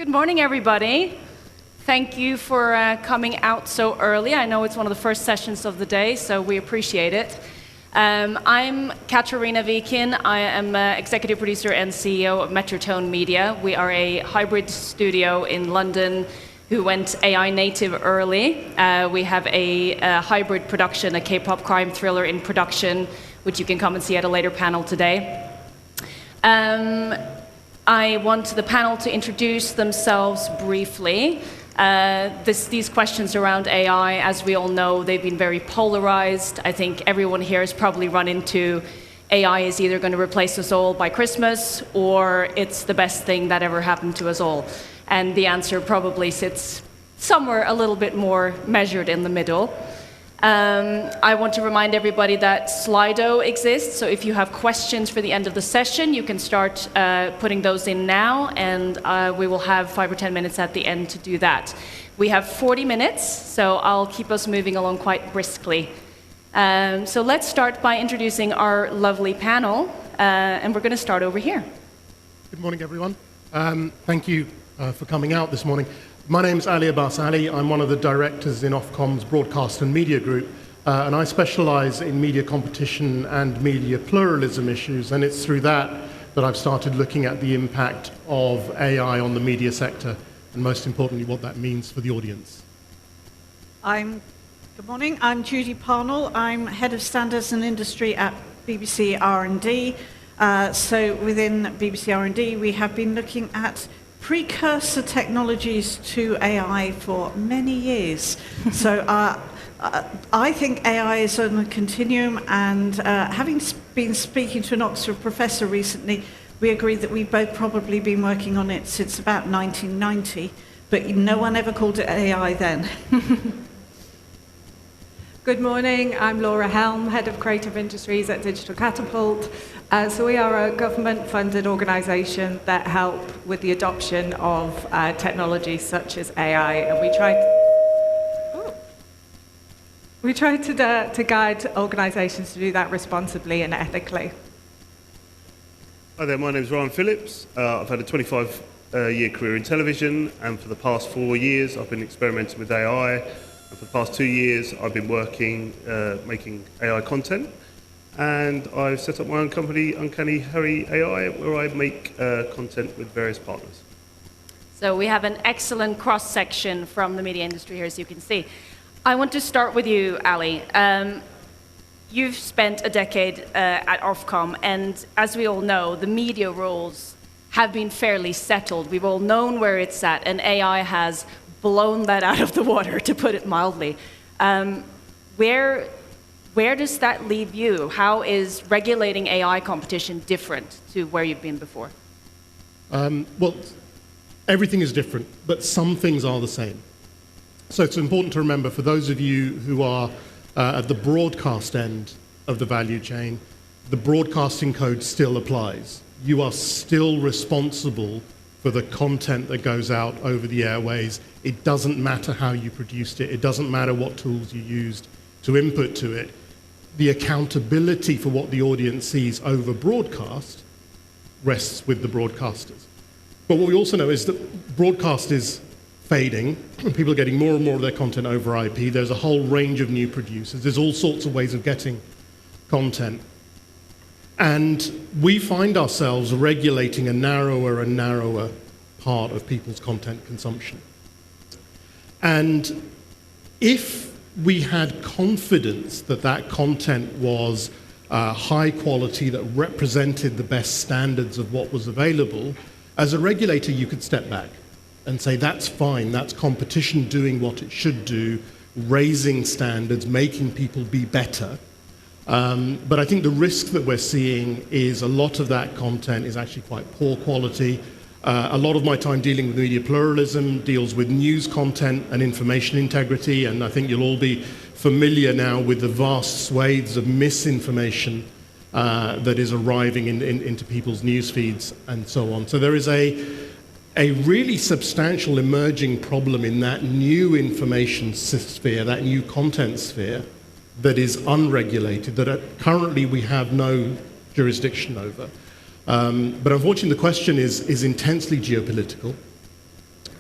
morning, everybody. Thank you for coming out so early. I know it's one of the first sessions of the day, so we appreciate it. I'm Katarina Vikin. I am executive producer and CEO of Metrotone Media. We are a hybrid studio in London who went AI native early. We have a hybrid production, a K-pop crime thriller in production, which you can come and see at a later panel today. I want the panel to introduce themselves briefly. These questions around AI, as we all know, they've been very polarized. I think everyone here has probably run into AI is either going to replace us all by Christmas, or it's the best thing that ever happened to us all. And the answer probably sits somewhere a little bit more measured in the middle. I want to remind everybody that Slido exists, so if you have questions for the end of the session, you can start putting those in now, and we will have 5 or 10 minutes at the end to do that. We have 40 minutes, so I'll keep us moving along quite briskly. So let's start by introducing our lovely panel, and we're going to start over here. Good morning, everyone. Thank you for coming out this morning. My name's Ali Abbas Ali. I'm one of the directors in Ofcom's Broadcast and Media Group, and I specialize in media competition and media pluralism issues, and it's through that I've started looking at the impact of AI on the media sector, and most importantly, what that means for the audience. Good morning, I'm Judy Parnell. I'm Head of Standards and Industry at BBC R&D. So within BBC R&D, we have been looking at precursor technologies to AI for many years. So I think AI is on a continuum, and having been speaking to an Oxford professor recently, we agreed that we've both probably been working on it since about 1990, but no one ever called it AI then. Good morning, I'm Laura Helm, Head of Creative Industries at Digital Catapult. So we are a government-funded organisation that help with the adoption of technologies such as AI, and we try to guide organisations to do that responsibly and ethically. Hi there, my name is Ryan Phillips. I've had a 25-year career in television, and for the past 4 years I've been experimenting with AI. And for the past 2 years, I've been working, making AI content, and I've set up my own company, Uncanny Harry AI, where I make content with various partners. So we have an excellent cross-section from the media industry here, as you can see. I want to start with you, Ali. You've spent a decade at Ofcom, and as we all know, the media roles have been fairly settled. We've all known where it's at, and AI has blown that out of the water, to put it mildly. Where does that leave you? How is regulating AI competition different to where you've been before? Well, everything is different, but some things are the same. So it's important to remember, for those of you who are at the broadcast end of the value chain, the broadcasting code still applies. You are still responsible for the content that goes out over the airways. It doesn't matter how you produced it. It doesn't matter what tools you used to input to it. The accountability for what the audience sees over broadcast rests with the broadcasters. But what we also know is that broadcast is fading. People are getting more and more of their content over IP. There's a whole range of new producers. There's all sorts of ways of getting content. And we find ourselves regulating a narrower and narrower part of people's content consumption. And if we had confidence that that content was high quality, that represented the best standards of what was available, as a regulator you could step back and say, that's fine, that's competition doing what it should do, raising standards, making people be better. But I think the risk that we're seeing is a lot of that content is actually quite poor quality. A lot of my time dealing with media pluralism deals with news content and information integrity, and I think you'll all be familiar now with the vast swathes of misinformation that is arriving into people's news feeds and so on. So there is a really substantial emerging problem in that new information sphere, that new content sphere, that is unregulated, that currently we have no jurisdiction over. But unfortunately, the question is intensely geopolitical.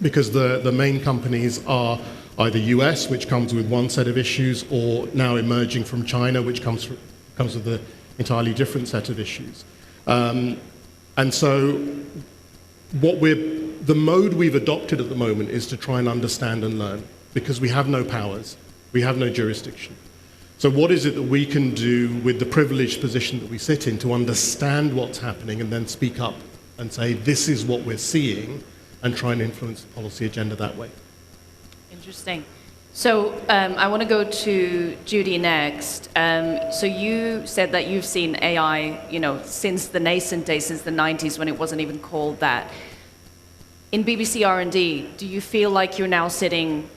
because the main companies are either US, which comes with one set of issues, or now emerging from China, which comes with an entirely different set of issues. And so the mode we've adopted at the moment is to try and understand and learn, because we have no powers, we have no jurisdiction. So what is it that we can do with the privileged position that we sit in to understand what's happening and then speak up and say, this is what we're seeing, and try and influence the policy agenda that way? Interesting. So I want to go to Judy next. So you said that you've seen AI, since the nascent days, since the 90s, when it wasn't even called that. In BBC R&D, do you feel like you're now sitting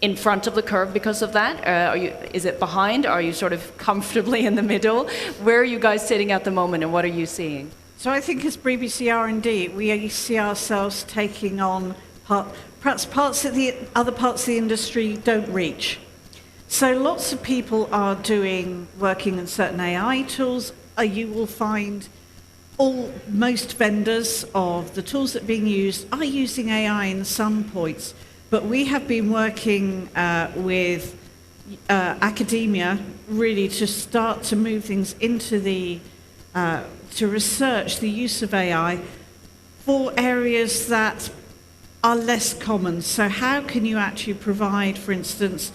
in front of the curve because of that? Is it behind? Are you sort of comfortably in the middle? Where are you guys sitting at the moment, and what are you seeing? So I think as BBC R&D, we see ourselves taking on perhaps parts of the other parts of the industry don't reach. So lots of people are working on certain AI tools. You will find most vendors of the tools that are being used are using AI in some points. But we have been working with academia really to start to move things into to research the use of AI for areas that are less common. So how can you actually provide, for instance,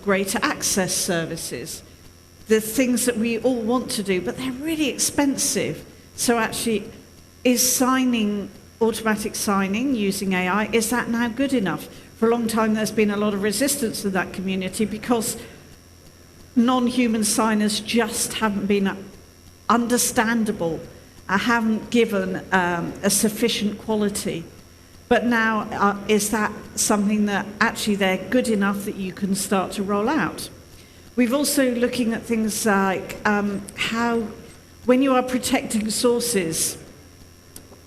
greater access services? The things that we all want to do, but they're really expensive. So actually, is automatic signing using AI, is that now good enough? For a long time, there's been a lot of resistance to that community because non-human signers just haven't been understandable, haven't given a sufficient quality. But now, is that something that actually they're good enough that you can start to roll out? We've also looking at things like how, when you are protecting sources,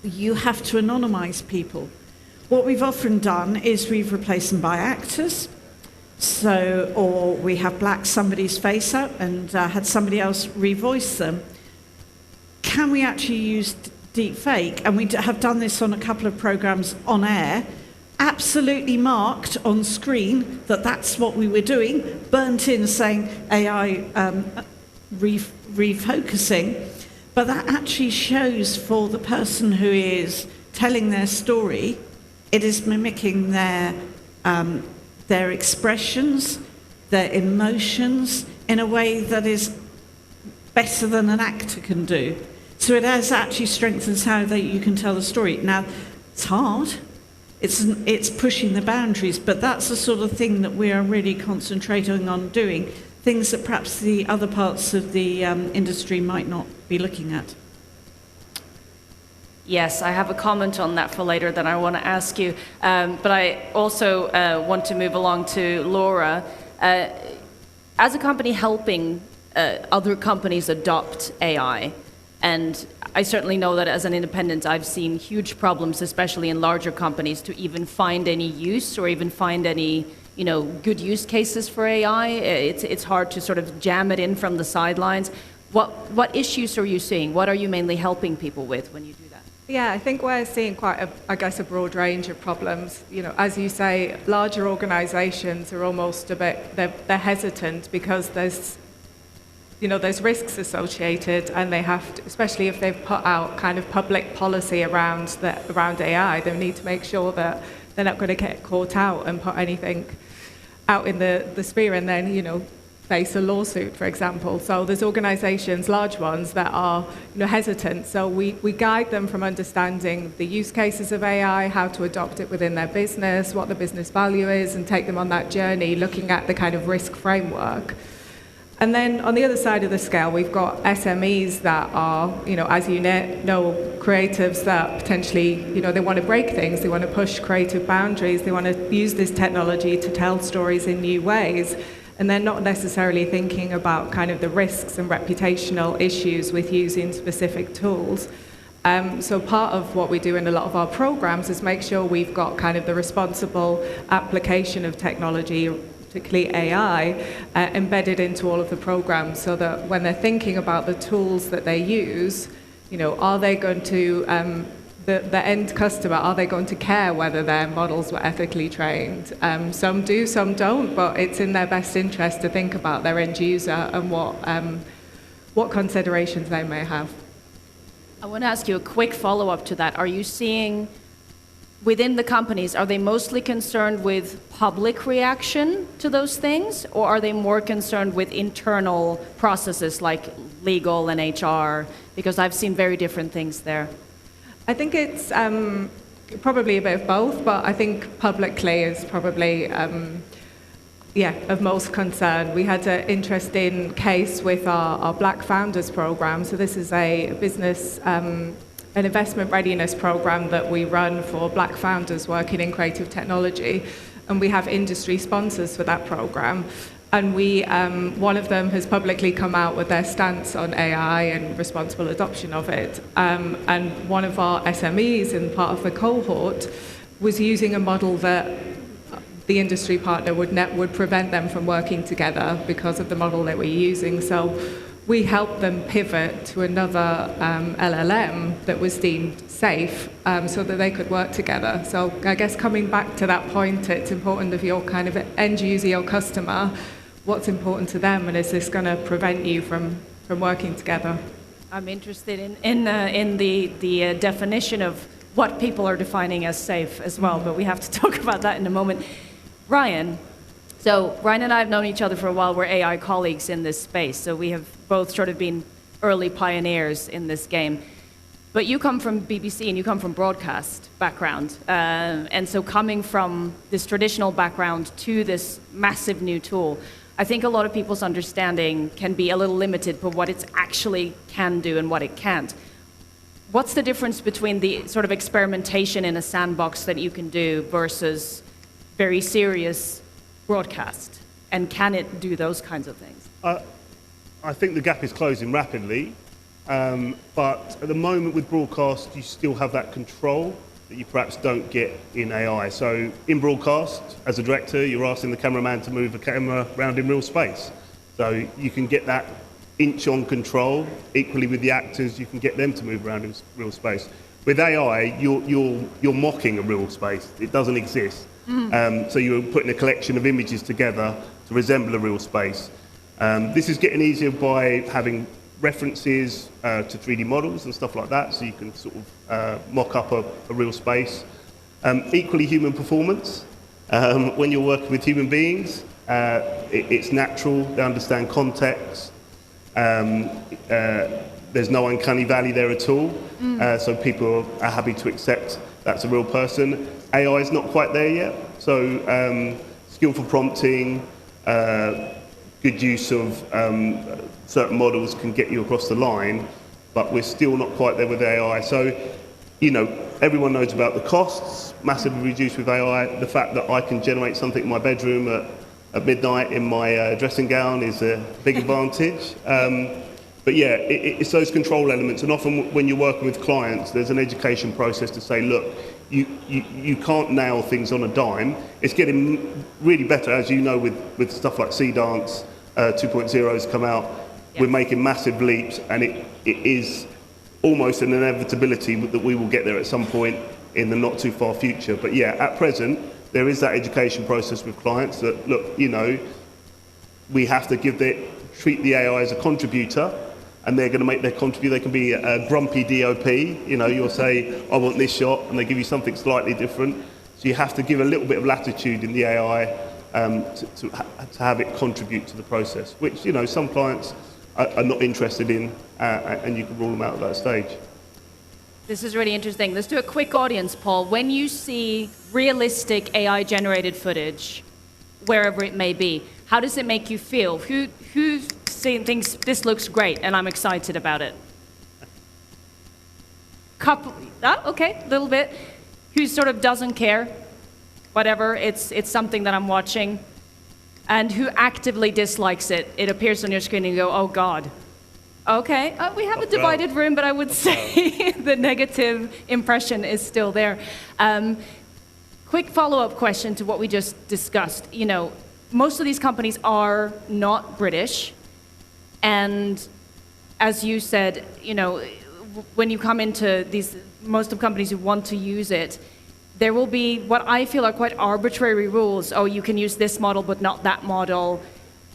you have to anonymize people. What we've often done is we've replaced them by actors. Or we have blacked somebody's face out and had somebody else revoice them. Can we actually use deep fake? And we have done this on a couple of programs on air, absolutely marked on screen that that's what we were doing, burnt in saying AI refocusing. But that actually shows for the person who is telling their story, it is mimicking their expressions, their emotions, in a way that is better than an actor can do. So it has actually strengthens how you can tell the story. Now, it's hard. It's pushing the boundaries, but that's the sort of thing that we are really concentrating on doing, things that perhaps the other parts of the industry might not be looking at. Yes, I have a comment on that for later that I want to ask you, but I also want to move along to Laura. As a company helping other companies adopt AI, and I certainly know that as an independent, I've seen huge problems, especially in larger companies, to even find any use or even find any, good use cases for AI. It's hard to sort of jam it in from the sidelines. What issues are you seeing? What are you mainly helping people with when you do that? Yeah, I think we're seeing quite a broad range of problems. As you say, larger organizations are almost a bit, they're hesitant because there's risks associated, and they have to, especially if they've put out kind of public policy around AI, they need to make sure that they're not going to get caught out and put anything out in the sphere and then, face a lawsuit, for example. So there's organizations, large ones, that are hesitant. So we guide them from understanding the use cases of AI, how to adopt it within their business, what the business value is, and take them on that journey, looking at the kind of risk framework. And then on the other side of the scale, we've got SMEs that are, as you know, creatives that potentially, they want to break things, they want to push creative boundaries, they want to use this technology to tell stories in new ways, and they're not necessarily thinking about kind of the risks and reputational issues with using specific tools. So part of what we do in a lot of our programs is make sure we've got kind of the responsible application of technology, particularly AI, embedded into all of the programs, so that when they're thinking about the tools that they use, are they going to the end customer, are they going to care whether their models were ethically trained? Some do, some don't, but it's in their best interest to think about their end user and what considerations they may have. I want to ask you a quick follow-up to that. Are you seeing, within the companies, are they mostly concerned with public reaction to those things, or are they more concerned with internal processes like legal and HR? Because I've seen very different things there. I think it's probably a bit of both, but I think publicly is probably of most concern. We had an interesting case with our Black Founders program. So this is a business, an investment readiness program that we run for Black founders working in creative technology. And we have industry sponsors for that program. And one of them has publicly come out with their stance on AI and responsible adoption of it. And one of our SMEs in part of the cohort was using a model that the industry partner would prevent them from working together because of the model that we're using. So we helped them pivot to another LLM that was deemed safe so that they could work together. So I guess coming back to that point, it's important if you're kind of an end user or customer, what's important to them, and is this going to prevent you from working together? I'm interested in the definition of what people are defining as safe as well, but we have to talk about that in a moment. Ryan. So Ryan and I have known each other for a while. We're AI colleagues in this space, so we have both sort of been early pioneers in this game. But you come from BBC and you come from broadcast background, and so coming from this traditional background to this massive new tool, I think a lot of people's understanding can be a little limited for what it actually can do and what it can't. What's the difference between the sort of experimentation in a sandbox that you can do versus very serious broadcast? And can it do those kinds of things? I think the gap is closing rapidly, but at the moment with broadcast, you still have that control that you perhaps don't get in AI. So in broadcast, as a director, you're asking the cameraman to move the camera around in real space. So you can get that inch-on control. Equally with the actors, you can get them to move around in real space. With AI, you're mocking a real space. It doesn't exist. So you're putting a collection of images together to resemble a real space. This is getting easier by having references to 3D models and stuff like that, so you can sort of mock up a real space. Equally, human performance. When you're working with human beings, it's natural, they understand context. There's no uncanny valley there at all, so people are happy to accept that's a real person. AI is not quite there yet, so skillful prompting, good use of certain models can get you across the line, but we're still not quite there with AI. So, you know, everyone knows about the costs, massively reduced with AI. The fact that I can generate something in my bedroom at midnight in my dressing gown is a big advantage. But yeah, it's those control elements, and often when you're working with clients, there's an education process to say, look, you can't nail things on a dime. It's getting really better, as you know, with stuff like C-Dance 2.0 has come out. Yes. We're making massive leaps, and it is almost an inevitability that we will get there at some point in the not too far future. But yeah, at present, there is that education process with clients that, look, you know, we have to treat the AI as a contributor, and they're going to make their contribution. They can be a grumpy DOP, you know, you'll say, I want this shot, and they give you something slightly different. So you have to give a little bit of latitude in the AI to have it contribute to the process, which, you know, some clients are not interested in, and you can rule them out at that stage. This is really interesting. Let's do a quick audience poll. When you see realistic AI-generated footage, wherever it may be, how does it make you feel? Who thinks this looks great and I'm excited about it? Okay, a little bit. Who sort of doesn't care? Whatever, it's something that I'm watching. And who actively dislikes it? It appears on your screen and you go, oh God. Okay, we have a divided room, but I would say the negative impression is still there. Quick follow-up question to what we just discussed. You know, most of these companies are not British, and as you said, you know, when you come into most of companies who want to use it, there will be what I feel are quite arbitrary rules. Oh, you can use this model, but not that model.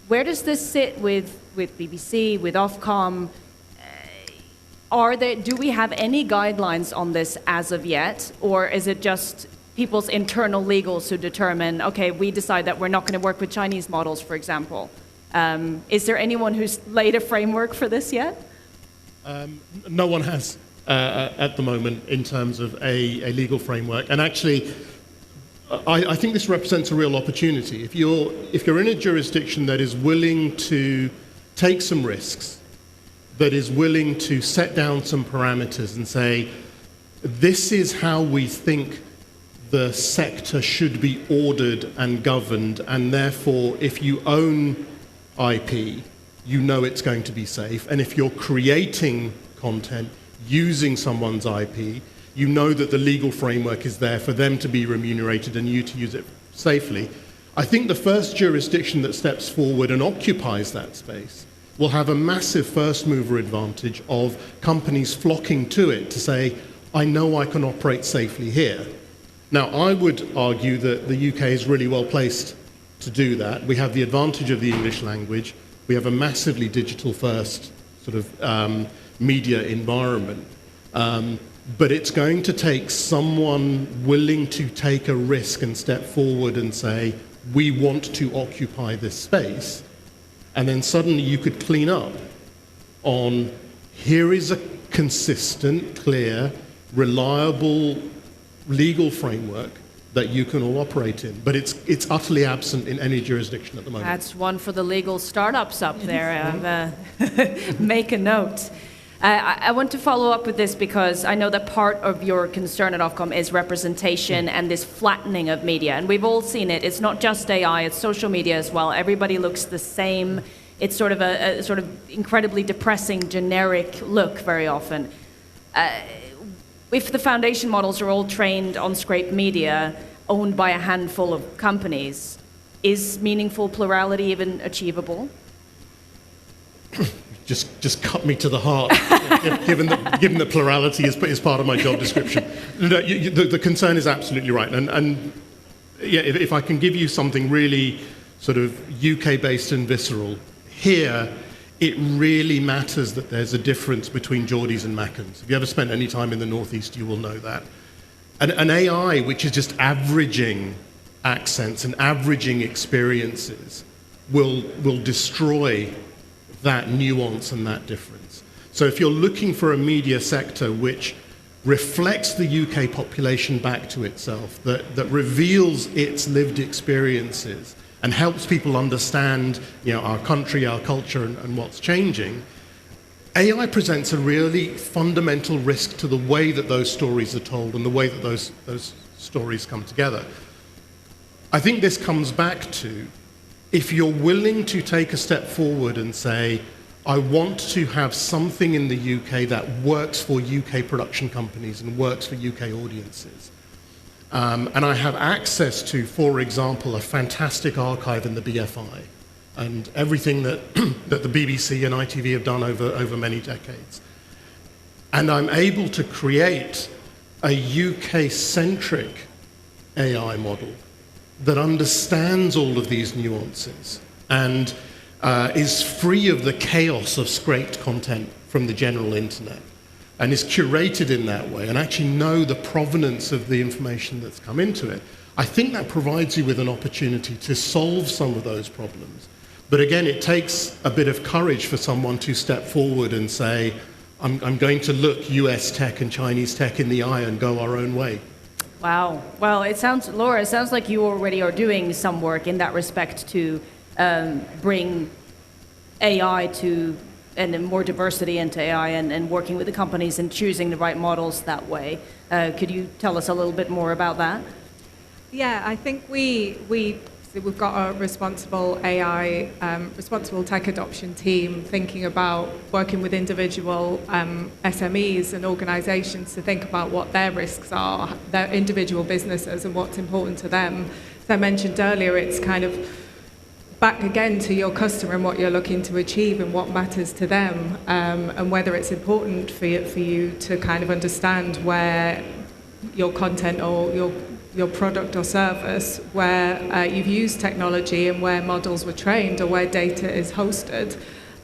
Where does this sit with BBC, with Ofcom? Do we have any guidelines on this as of yet, or is it just people's internal legals who determine, okay, we decide that we're not going to work with Chinese models, for example? Is there anyone who's laid a framework for this yet? No one has at the moment in terms of a legal framework. And actually, I think this represents a real opportunity. If you're in a jurisdiction that is willing to take some risks, that is willing to set down some parameters and say, this is how we think the sector should be ordered and governed, and therefore, if you own IP, you know it's going to be safe. And if you're creating content using someone's IP, you know that the legal framework is there for them to be remunerated and you to use it safely. I think the first jurisdiction that steps forward and occupies that space will have a massive first mover advantage of companies flocking to it to say, I know I can operate safely here. Now, I would argue that the UK is really well placed to do that. We have the advantage of the English language. We have a massively digital first sort of media environment. But it's going to take someone willing to take a risk and step forward and say, we want to occupy this space. And then suddenly you could clean up on, here is a consistent, clear, reliable legal framework that you can all operate in. But it's utterly absent in any jurisdiction at the moment. That's one for the legal startups up there. Make a note. I want to follow up with this because I know that part of your concern at Ofcom is representation and this flattening of media. And we've all seen it. It's not just AI, it's social media as well. Everybody looks the same. It's sort of a sort of incredibly depressing, generic look very often. If the foundation models are all trained on scraped media owned by a handful of companies, is meaningful plurality even achievable? Just cut me to the heart, given that plurality is part of my job description. No, the concern is absolutely right. And yeah, if I can give you something really sort of UK-based and visceral, here it really matters that there's a difference between Geordies and Maccans. If you ever spent any time in the Northeast, you will know that. An AI which is just averaging accents and averaging experiences will destroy that nuance and that difference. So if you're looking for a media sector which reflects the UK population back to itself, that reveals its lived experiences and helps people understand, our country, our culture, and what's changing, AI presents a really fundamental risk to the way that those stories are told and the way that those stories come together. I think this comes back to, if you're willing to take a step forward and say, I want to have something in the UK that works for UK production companies and works for UK audiences, and I have access to, for example, a fantastic archive in the BFI and everything that, that the BBC and ITV have done over many decades, and I'm able to create a UK-centric AI model that understands all of these nuances and is free of the chaos of scraped content from the general internet and is curated in that way and actually know the provenance of the information that's come into it, I think that provides you with an opportunity to solve some of those problems. But again, it takes a bit of courage for someone to step forward and say, I'm going to look US tech and Chinese tech in the eye and go our own way. Wow. Well, Laura, it sounds like you already are doing some work in that respect to bring AI to, and more diversity into AI and working with the companies and choosing the right models that way. Could you tell us a little bit more about that? Yeah, I think we've got a responsible AI, responsible tech adoption team thinking about working with individual SMEs and organisations to think about what their risks are, their individual businesses and what's important to them. As I mentioned earlier, it's kind of back again to your customer and what you're looking to achieve and what matters to them, and whether it's important for you to kind of understand where your content or your product or service, where you've used technology and where models were trained or where data is hosted.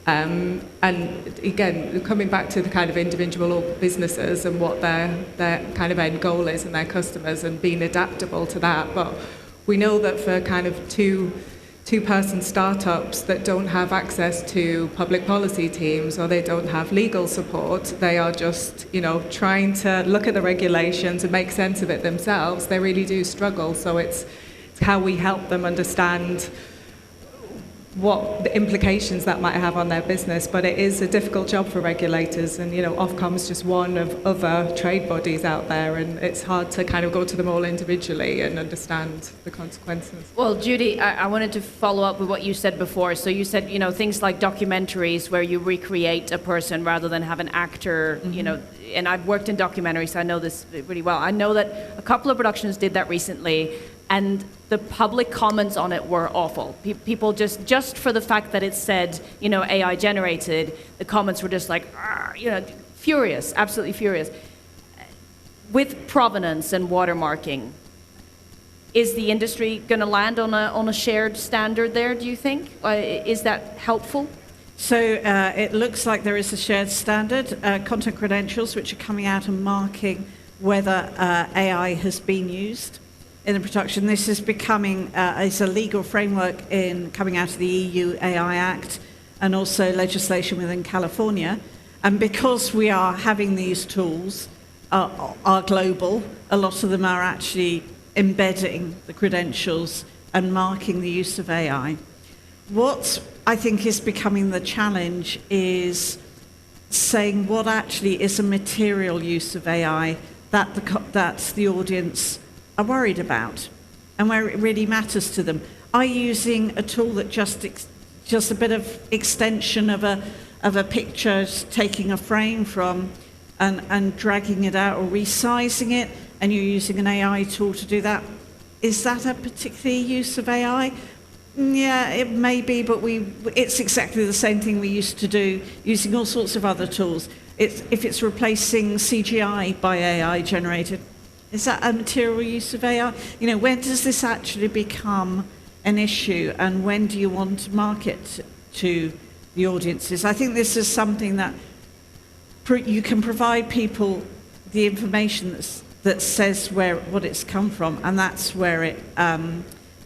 And again, coming back to the kind of individual businesses and what their kind of end goal is and their customers and being adaptable to that. But we know that for kind of two-person startups that don't have access to public policy teams or they don't have legal support, they are just, trying to look at the regulations and make sense of it themselves. They really do struggle. So it's how we help them understand what the implications that might have on their business. But it is a difficult job for regulators, and Ofcom's just one of other trade bodies out there, and it's hard to kind of go to them all individually and understand the consequences. Well, Judy, I wanted to follow up with what you said before. So you said, things like documentaries where you recreate a person rather than have an actor, and I've worked in documentaries, so I know this really well. I know that a couple of productions did that recently, and the public comments on it were awful. People just for the fact that it said, AI generated, the comments were just like, furious, absolutely furious. With provenance and watermarking, is the industry going to land on a shared standard there, do you think? Is that helpful? So it looks like there is a shared standard, content credentials, which are coming out and marking whether AI has been used in the production. This is becoming is a legal framework coming out of the EU AI Act and also legislation within California. And because we are having these tools are global, a lot of them are actually embedding the credentials and marking the use of AI. What I think is becoming the challenge is saying what actually is a material use of AI that the audience are worried about and where it really matters to them. Are you using a tool that just a bit of extension of a picture, taking a frame from and dragging it out or resizing it, and you're using an AI tool to do that? Is that a particular use of AI? Yeah, it may be, but it's exactly the same thing we used to do using all sorts of other tools. If it's replacing CGI by AI generated, is that a material use of AI? When does this actually become an issue, and when do you want to market to the audiences? I think this is something that you can provide people the information that says what it's come from, and that's where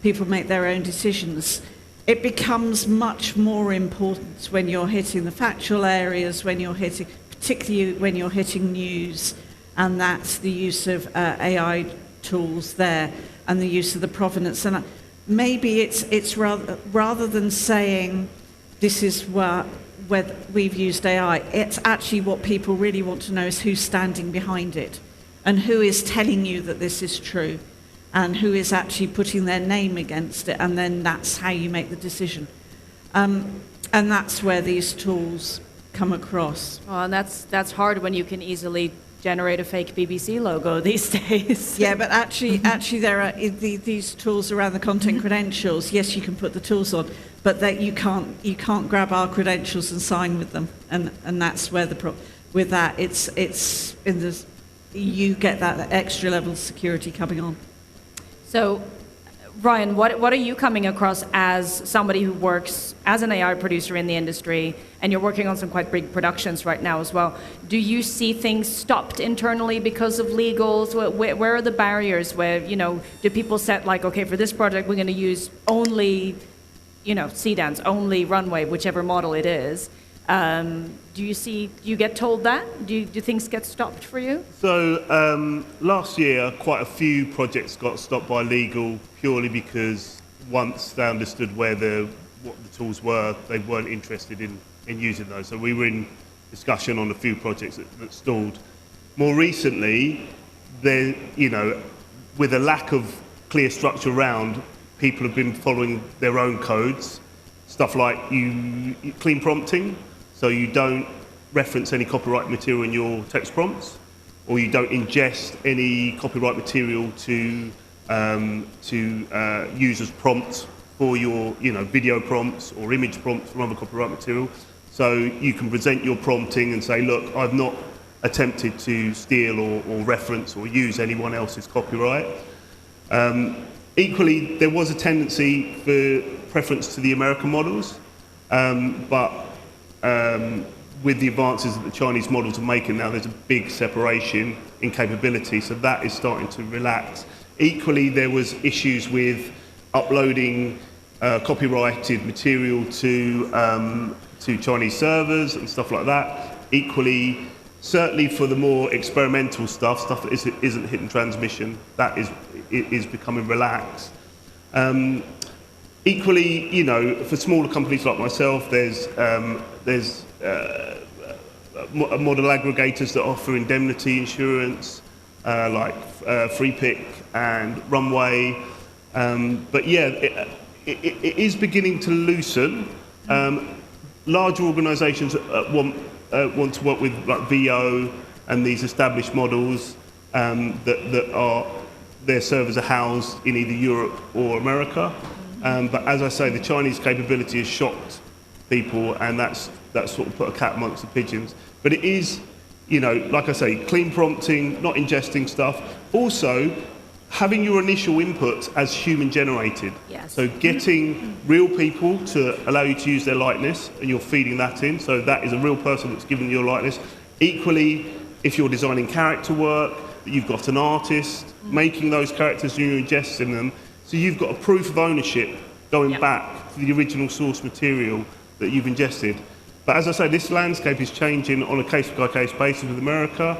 people make their own decisions. It becomes much more important when you're hitting the factual areas, particularly when you're hitting news, and that's the use of AI tools there, and the use of the provenance. And maybe it's rather than saying this is where we've used AI, it's actually what people really want to know is who's standing behind it, and who is telling you that this is true, and who is actually putting their name against it, and then that's how you make the decision. And that's where these tools come across. Oh, and that's hard when you can easily generate a fake BBC logo these days. Yeah, but actually there are these tools around the content credentials. Yes, you can put the tools on, but that you can't grab our credentials and sign with them, and that's where with that it's in the you get that extra level of security coming on. So, Ryan, what are you coming across as somebody who works as an AI producer in the industry, and you're working on some quite big productions right now as well? Do you see things stopped internally because of legals? Where are the barriers? Where, do people set like, okay, for this project we're going to use only, CDANs, only runway, whichever model it is? Do you get told that? Do things get stopped for you? So last year, quite a few projects got stopped by legal purely because once they understood what the tools were, they weren't interested in using those. So we were in discussion on a few projects that stalled. More recently, with a lack of clear structure around, people have been following their own codes, stuff like clean prompting. So you don't reference any copyright material in your text prompts, or you don't ingest any copyright material to use as prompts for your video prompts or image prompts from other copyright material. So you can present your prompting and say, look, I've not attempted to steal or reference or use anyone else's copyright. Equally, there was a tendency for preference to the American models, but with the advances that the Chinese models are making now, there's a big separation in capability, so that is starting to relax. Equally, there was issues with uploading copyrighted material to Chinese servers and stuff like that. Equally, certainly for the more experimental stuff that isn't hidden transmission, that is becoming relaxed. Equally, for smaller companies like myself, there's model aggregators that offer indemnity insurance, like FreePick and Runway. But yeah, it is beginning to loosen. Large organisations want to work with like VO and these established models that are their servers are housed in either Europe or America. But as I say, the Chinese capability has shocked people, and that's sort of put a cat amongst the pigeons. But it is, like I say, clean prompting, not ingesting stuff. Also, having your initial inputs as human generated. Yes. So getting real people to allow you to use their likeness, and you're feeding that in. So that is a real person that's given you your likeness. Equally, if you're designing character work, that you've got an artist making those characters and you're ingesting them. So you've got a proof of ownership going back to the original source material that you've ingested. But as I say, this landscape is changing on a case-by-case basis with America.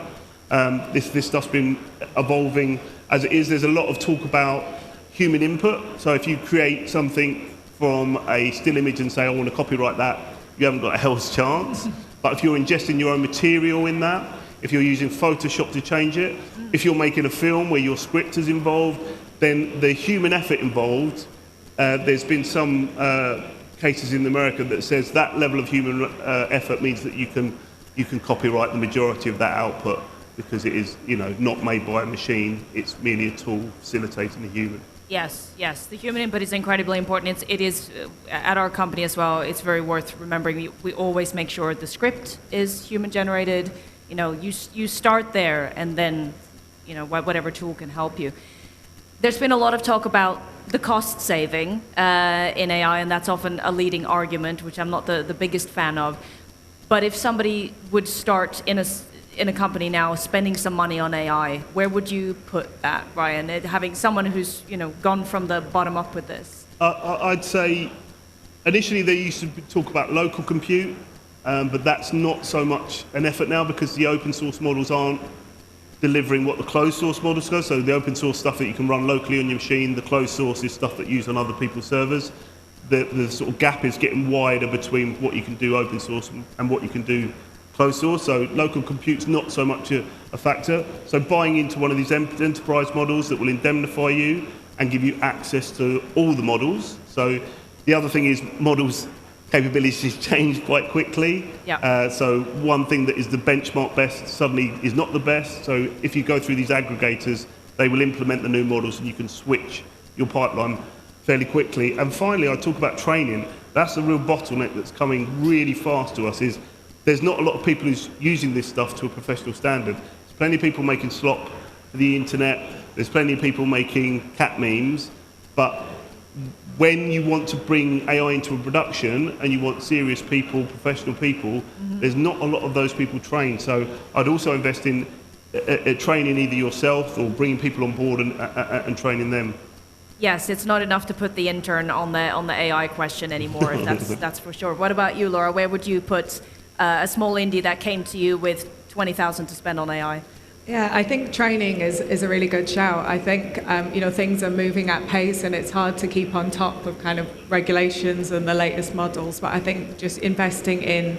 This stuff's been evolving as it is. There's a lot of talk about human input. So if you create something from a still image and say, I want to copyright that, you haven't got a hell's chance. But if you're ingesting your own material in that, if you're using Photoshop to change it, if you're making a film where your script is involved, then the human effort involved, there's been some cases in America that says that level of human effort means that you can copyright the majority of that output because it is, not made by a machine. It's merely a tool facilitating the human. Yes, the human input is incredibly important. It is at our company as well. It's very worth remembering. We always make sure the script is human generated. You start there, and then, whatever tool can help you. There's been a lot of talk about the cost saving in AI, and that's often a leading argument, which I'm not the biggest fan of. But if somebody would start in a company now spending some money on AI, where would you put that, Ryan? Having someone who's gone from the bottom up with this. I'd say initially they used to talk about local compute, but that's not so much an effort now because the open source models aren't delivering what the closed source models go. So the open source stuff that you can run locally on your machine, the closed source is stuff that you use on other people's servers. The sort of gap is getting wider between what you can do open source and what you can do closed source. So local compute's not so much a factor. So buying into one of these enterprise models that will indemnify you and give you access to all the models. So the other thing is models capabilities change quite quickly. So one thing that is the benchmark best suddenly is not the best. So if you go through these aggregators, they will implement the new models and you can switch your pipeline fairly quickly. And finally, I talk about training. That's the real bottleneck that's coming really fast to us is there's not a lot of people who's using this stuff to a professional standard. There's plenty of people making slop for the internet. There's plenty of people making cat memes. But when you want to bring AI into a production and you want serious people, professional people, there's not a lot of those people trained. So I'd also invest in training either yourself or bringing people on board and training them. Yes, it's not enough to put the intern on the AI question anymore. That's for sure. What about you, Laura? Where would you put a small indie that came to you with 20,000 to spend on AI? Yeah, I think training is a really good shout. I think things are moving at pace, and it's hard to keep on top of kind of regulations and the latest models. But I think just investing in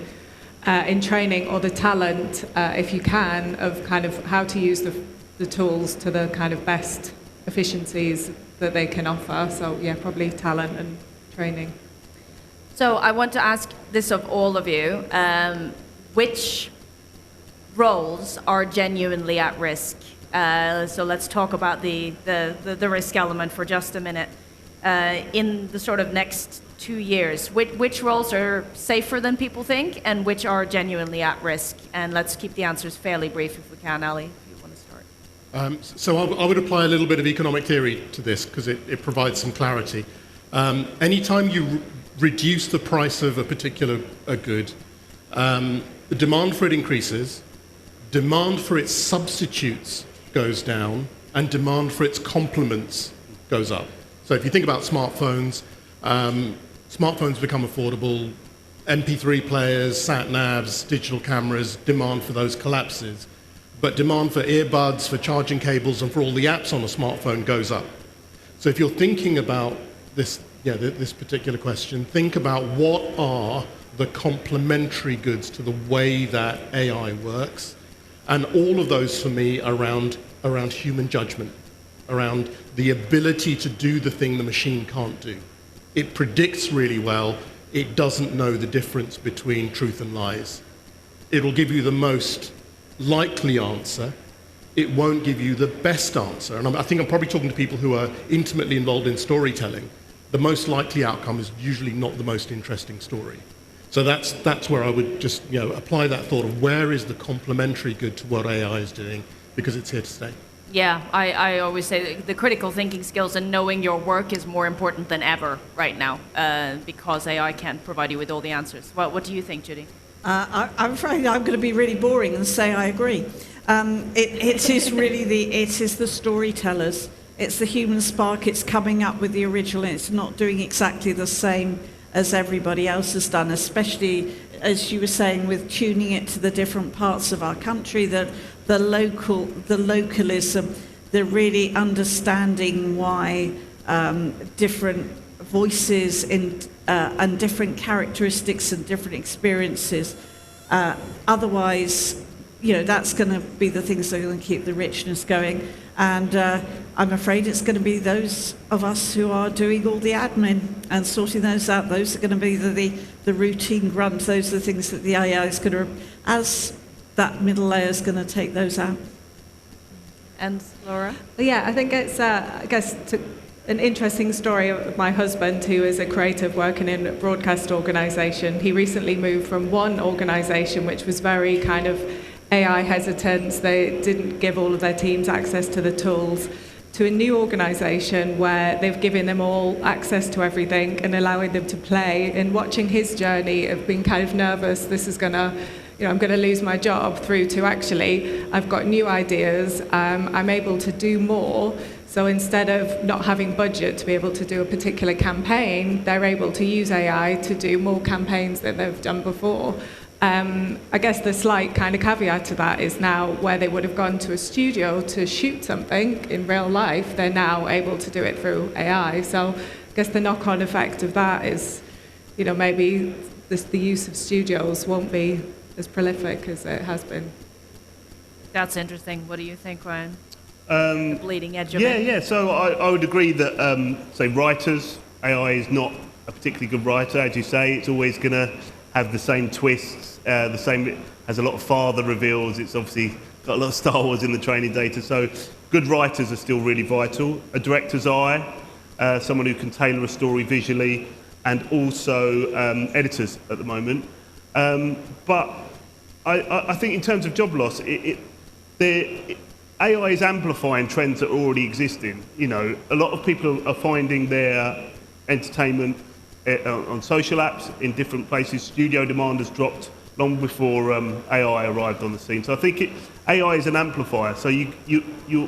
training or the talent, if you can, of kind of how to use the tools to the kind of best efficiencies that they can offer. So yeah, probably talent and training. So I want to ask this of all of you: which roles are genuinely at risk? So let's talk about the risk element for just a minute. in the sort of next 2 years? Which roles are safer than people think, and which are genuinely at risk? And let's keep the answers fairly brief if we can. Ali, if you want to start. So I would apply a little bit of economic theory to this because it provides some clarity. Anytime you reduce the price of a particular good, the demand for it increases, demand for its substitutes goes down, and demand for its complements goes up. So if you think about smartphones, smartphones become affordable, MP3 players, sat-navs, digital cameras, demand for those collapses. But demand for earbuds, for charging cables, and for all the apps on a smartphone goes up. So if you're thinking about this particular question, think about what are the complementary goods to the way that AI works. And all of those, for me, around human judgment, around the ability to do the thing the machine can't do. It predicts really well. It doesn't know the difference between truth and lies. It'll give you the most likely answer. It won't give you the best answer. And I think I'm probably talking to people who are intimately involved in storytelling. The most likely outcome is usually not the most interesting story. So that's where I would just apply that thought of where is the complementary good to what AI is doing, because it's here to stay. Yeah, I always say the critical thinking skills and knowing your work is more important than ever right now, because AI can't provide you with all the answers. What do you think, Judy? I'm afraid I'm going to be really boring and say I agree. It is really the storytellers. It's the human spark. It's coming up with the original. It's not doing exactly the same as everybody else has done, especially, as you were saying, with tuning it to the different parts of our country, the localism, the really understanding why different voices and different characteristics and different experiences. Otherwise, that's going to be the things that are going to keep the richness going. And I'm afraid it's going to be those of us who are doing all the admin and sorting those out. Those are going to be the routine grunts. Those are the things that the AI is going to, as that middle layer is going to take those out. And Laura? Well, yeah, I think it's, an interesting story of my husband, who is a creative working in a broadcast organisation. He recently moved from one organisation which was very kind of AI hesitant. They didn't give all of their teams access to the tools, to a new organisation where they've given them all access to everything and allowing them to play. And watching his journey of being kind of nervous, this is going to, I'm going to lose my job, through to actually, I've got new ideas, I'm able to do more. So instead of not having budget to be able to do a particular campaign, they're able to use AI to do more campaigns than they've done before. I guess the slight kind of caveat to that is now where they would have gone to a studio to shoot something in real life, they're now able to do it through AI. So I guess the knock-on effect of that is, maybe the use of studios won't be as prolific as it has been. That's interesting. What do you think, Ryan? The bleeding edge of it? Yeah. So I would agree that, say, writers, AI is not a particularly good writer. As you say, it's always going to have the same twists, the same, has a lot of father reveals. It's obviously got a lot of Star Wars in the training data. So good writers are still really vital. A director's eye, someone who can tailor a story visually, and also editors at the moment. But I think in terms of job loss, AI is amplifying trends that are already existing. A lot of people are finding their entertainment on social apps in different places. Studio demand has dropped long before AI arrived on the scene. So I think AI is an amplifier. So you're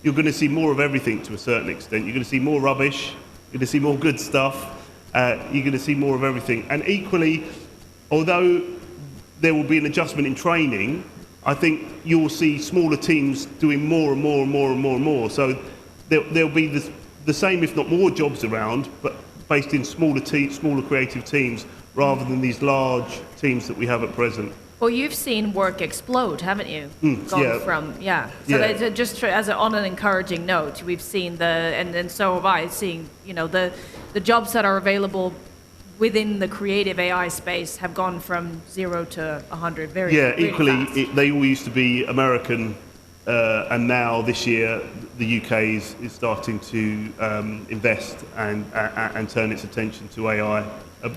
going to see more of everything to a certain extent. You're going to see more rubbish. You're going to see more good stuff. You're going to see more of everything. And equally, although there will be an adjustment in training, I think you'll see smaller teams doing more and more and more and more and more. So there'll be the same, if not more, jobs around, but based in smaller creative teams, rather than these large teams that we have at present. Well, you've seen work explode, haven't you? Yeah. So just on an encouraging note, we've seen and so have I, seeing the jobs that are available within the creative AI space have gone from 0 to 100 very equally, fast. they all used to be American and now this year, the UK is starting to invest and turn its attention to AI,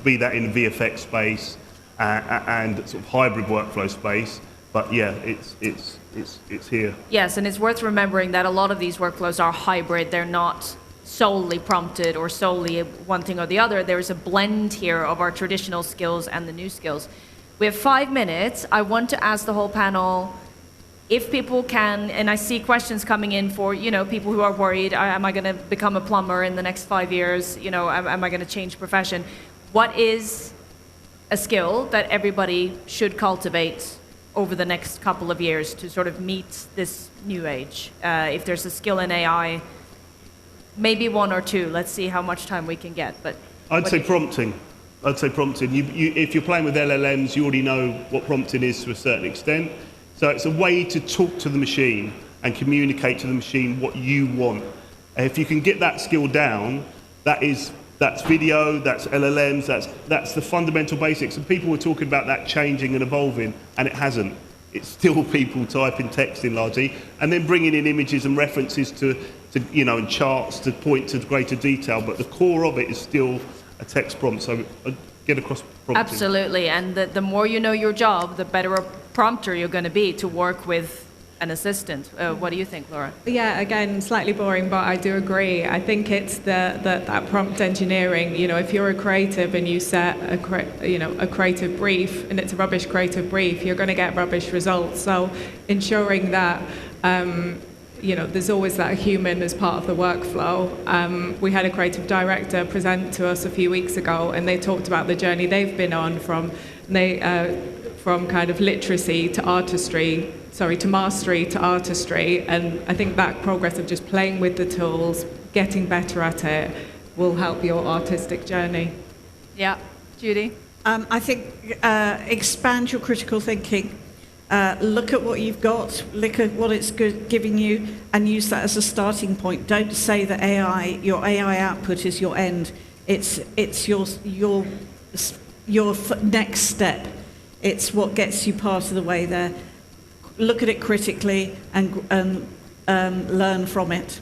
be that in VFX space and sort of hybrid workflow space. But yeah, it's here. Yes, and it's worth remembering that a lot of these workflows are hybrid. They're not solely prompted or solely one thing or the other. There's a blend here of our traditional skills and the new skills. We have 5 minutes. I want to ask the whole panel, if people can, and I see questions coming in for, people who are worried, am I going to become a plumber in the next 5 years? Am I going to change profession? What is a skill that everybody should cultivate over the next couple of years to sort of meet this new age? If there's a skill in AI, maybe one or two. Let's see how much time we can get. But I'd say prompting. If you're playing with LLMs, you already know what prompting is to a certain extent. So it's a way to talk to the machine and communicate to the machine what you want. If you can get that skill down, that's video, that's LLMs, that's the fundamental basics. And people were talking about that changing and evolving, and it hasn't. It's still people typing text in largely, and then bringing in images and references to and charts to point to greater detail. But the core of it is still a text prompt. So get across prompting. Absolutely, and the more you know your job, the better a prompter you're going to be to work with an assistant. What do you think, Laura? Yeah, again, slightly boring, but I do agree. I think it's that prompt engineering. If you're a creative and you set a creative brief and it's a rubbish creative brief, you're going to get rubbish results. So ensuring that there's always that human as part of the workflow. We had a creative director present to us a few weeks ago, and they talked about the journey they've been on from kind of literacy to artistry, to mastery to artistry. And I think that progress of just playing with the tools, getting better at it, will help your artistic journey. Yeah. Judy? I think expand your critical thinking. Look at what you've got, look at what it's giving you, and use that as a starting point. Don't say that your AI output is your end. It's your next step. It's what gets you part of the way there. Look at it critically and learn from it.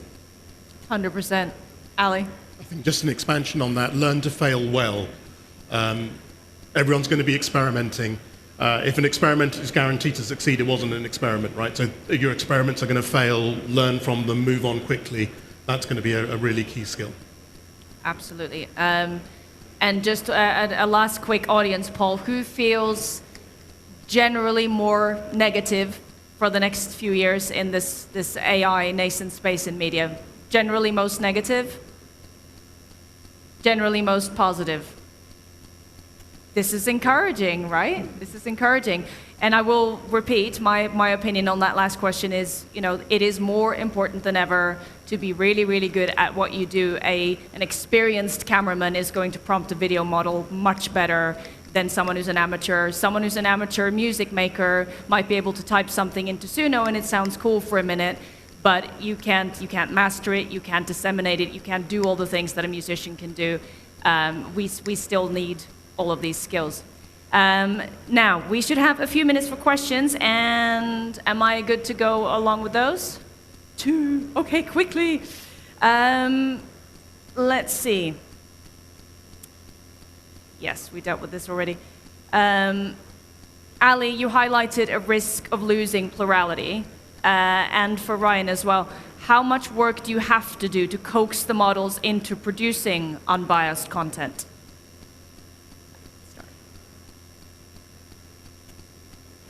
100%. Ali? I think just an expansion on that, learn to fail well. Everyone's going to be experimenting. If an experiment is guaranteed to succeed, it wasn't an experiment, right? So your experiments are going to fail, learn from them, move on quickly. That's going to be a really key skill. Absolutely. And just a last quick audience poll. Who feels generally more negative for the next few years in this AI nascent space in media? Generally most negative? Generally most positive? This is encouraging, right? This is encouraging. And I will repeat, my opinion on that last question is, it is more important than ever to be really, really good at what you do. An experienced cameraman is going to prompt a video model much better than someone who's an amateur. Someone who's an amateur music maker might be able to type something into Suno and it sounds cool for a minute, but you can't master it, you can't disseminate it, you can't do all the things that a musician can do. We still need all of these skills. Now, we should have a few minutes for questions, and am I good to go along with those? 2, okay, quickly. Let's see. Yes, we dealt with this already. Ali, you highlighted a risk of losing plurality, and for Ryan as well. How much work do you have to do to coax the models into producing unbiased content?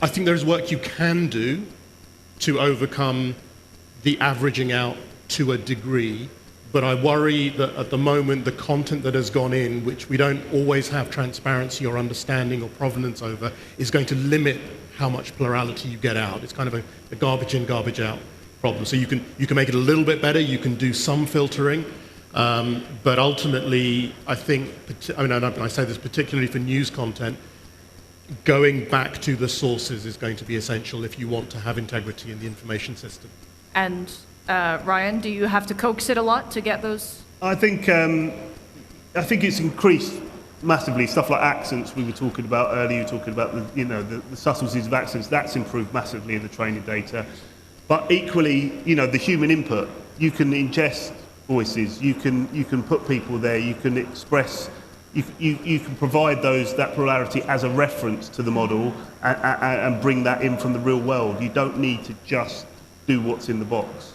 I think there's work you can do to overcome the averaging out to a degree, but I worry that at the moment the content that has gone in, which we don't always have transparency or understanding or provenance over, is going to limit how much plurality you get out. It's kind of a garbage in, garbage out problem. So you can make it a little bit better, you can do some filtering, but ultimately I think, I say this particularly for news content, going back to the sources is going to be essential if you want to have integrity in the information system. And Ryan, do you have to coax it a lot to get those? I think it's increased massively. Stuff like accents we were talking about earlier. You were talking about the subtleties of accents. That's improved massively in the training data. But equally, you know, the human input, you can ingest voices, you can put people there, you can express, you can provide that plurality as a reference to the model and bring that in from the real world. You don't need to just do what's in the box.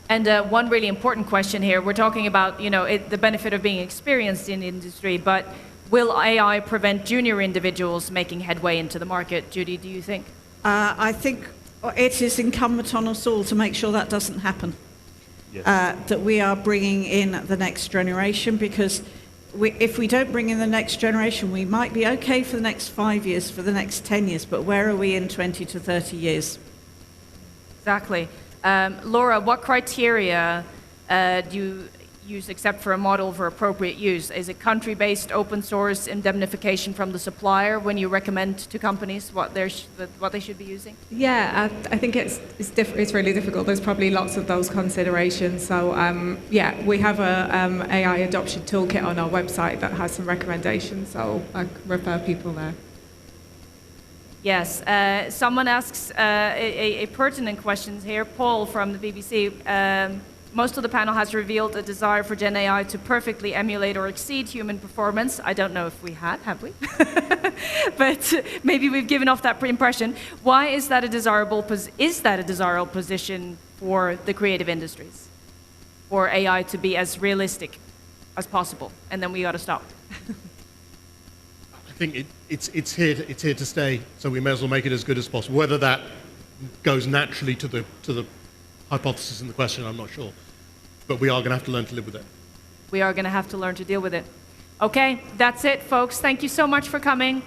And one really important question here, we're talking about, you know, the benefit of being experienced in the industry, but will AI prevent junior individuals making headway into the market? Judy, do you think? I think it is incumbent on us all to make sure that doesn't happen. Yes. That we are bringing in the next generation, because if we don't bring in the next generation, we might be okay for the next 5 years, for the next 10 years, but where are we in 20 to 30 years? Exactly. Laura, what criteria do you use except for a model for appropriate use? Is it country-based, open source, indemnification from the supplier when you recommend to companies what they should be using? Yeah, I think it's really difficult. There's probably lots of those considerations. So yeah, we have a AI adoption toolkit on our website that has some recommendations. So I refer people there. Yes. Someone asks a pertinent question here. Paul from the BBC. Most of the panel has revealed a desire for Gen AI to perfectly emulate or exceed human performance. I don't know if we have we? But maybe we've given off that impression. Why is that a desirable position for the creative industries? For AI to be as realistic as possible, and then we got to stop. I think it's here to stay, so we may as well make it as good as possible. Whether that goes naturally to the hypothesis in the question, I'm not sure. But we are going to have to learn to live with it. We are going to have to learn to deal with it. Okay, that's it, folks. Thank you so much for coming.